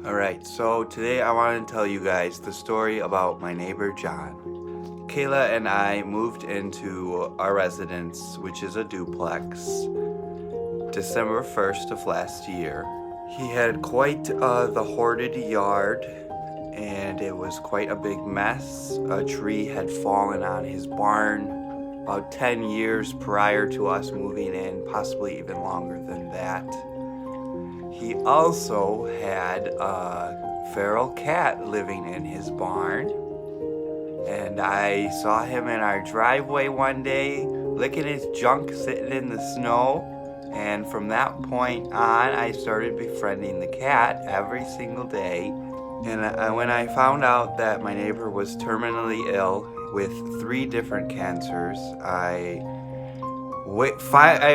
Alright, so today I want to tell you guys the story about my neighbor John. Kayla and I moved into our residence, which is a duplex, December 1st of last year. He had quite the hoarded yard, and it was quite a big mess. A tree had fallen on his barn about 10 years prior to us moving in, possibly even longer than that. He also had a feral cat living in his barn, and I saw him in our driveway one day licking his junk sitting in the snow, and from that point on I started befriending the cat every single day. And when I found out that my neighbor was terminally ill with 3 different cancers, I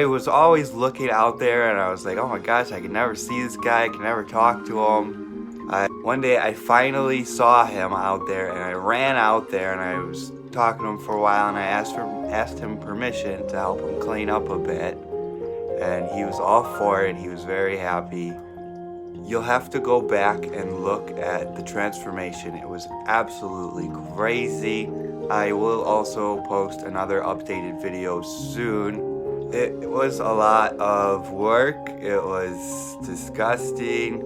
was always looking out there, and I was like, oh my gosh, I can never see this guy, I can never talk to him. One day I finally saw him out there, and I ran out there, and I was talking to him for a while, and I asked him permission to help him clean up a bit, and he was all for it. He was very happy. You'll have to go back and look at the transformation. It was absolutely crazy. I will also post another updated video soon. It was a lot of work. It was disgusting.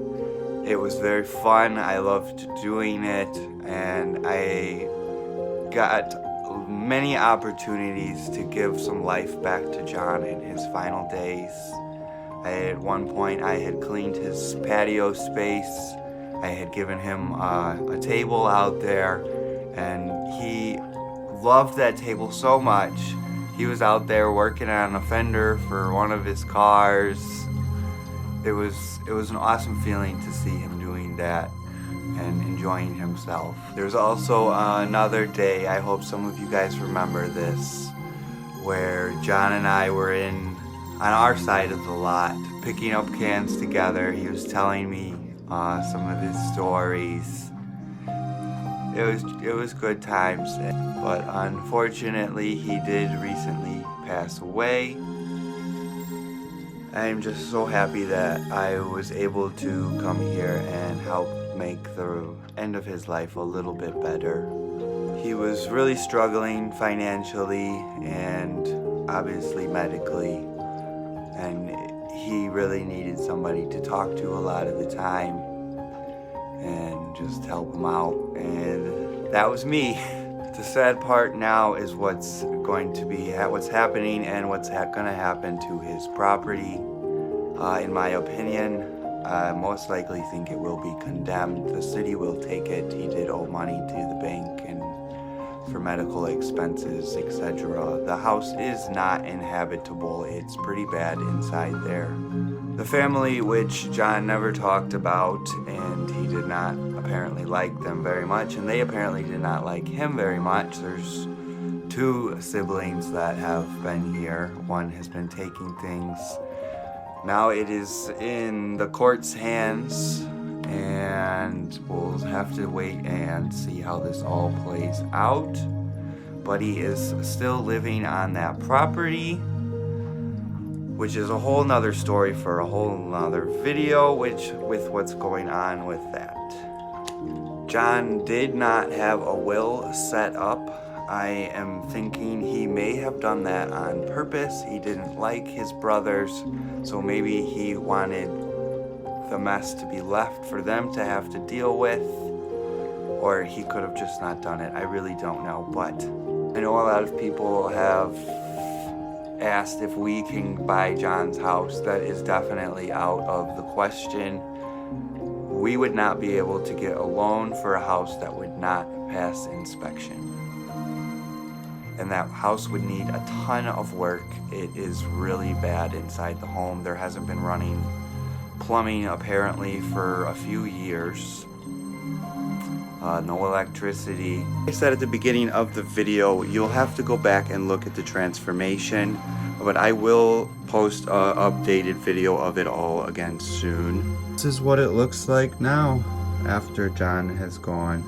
It was very fun. I loved doing it, and I got many opportunities to give some life back to John in his final days. At one point I had cleaned his patio space. I had given him a table out there, and he loved that table so much. He was out there working on a fender for one of his cars. It was an awesome feeling to see him doing that and enjoying himself. There's also another day, I hope some of you guys remember this, where John and I were on our side of the lot, picking up cans together. He was telling me some of his stories. It was good times, but unfortunately he did recently pass away. I am just so happy that I was able to come here and help make the end of his life a little bit better. He was really struggling financially and obviously medically, and he really needed somebody to talk to a lot of the time and just help him out, and that was me. The sad part now is what's happening and what's gonna happen to his property. In my opinion, I most likely think it will be condemned. The city will take it. He did owe money to the bank and for medical expenses, etc. The house is not inhabitable. It's pretty bad inside there. The family, which John never talked about, and he did not apparently like them very much, and they apparently did not like him very much. There's 2 siblings that have been here. One has been taking things. Now it is in the court's hands, and we'll have to wait and see how this all plays out. But he is still living on that property, which is a whole nother story for a whole nother video, with what's going on with that. John did not have a will set up. I am thinking he may have done that on purpose. He didn't like his brothers, so maybe he wanted the mess to be left for them to have to deal with, or he could have just not done it. I really don't know, but I know a lot of people have asked if we can buy John's house. That is definitely out of the question. We would not be able to get a loan for a house that would not pass inspection. And that house would need a ton of work. It is really bad inside the home. There hasn't been running plumbing apparently for a few years. No electricity. Like I said at the beginning of the video, you'll have to go back and look at the transformation, but I will post an updated video of it all again soon. This is what it looks like now after John has gone.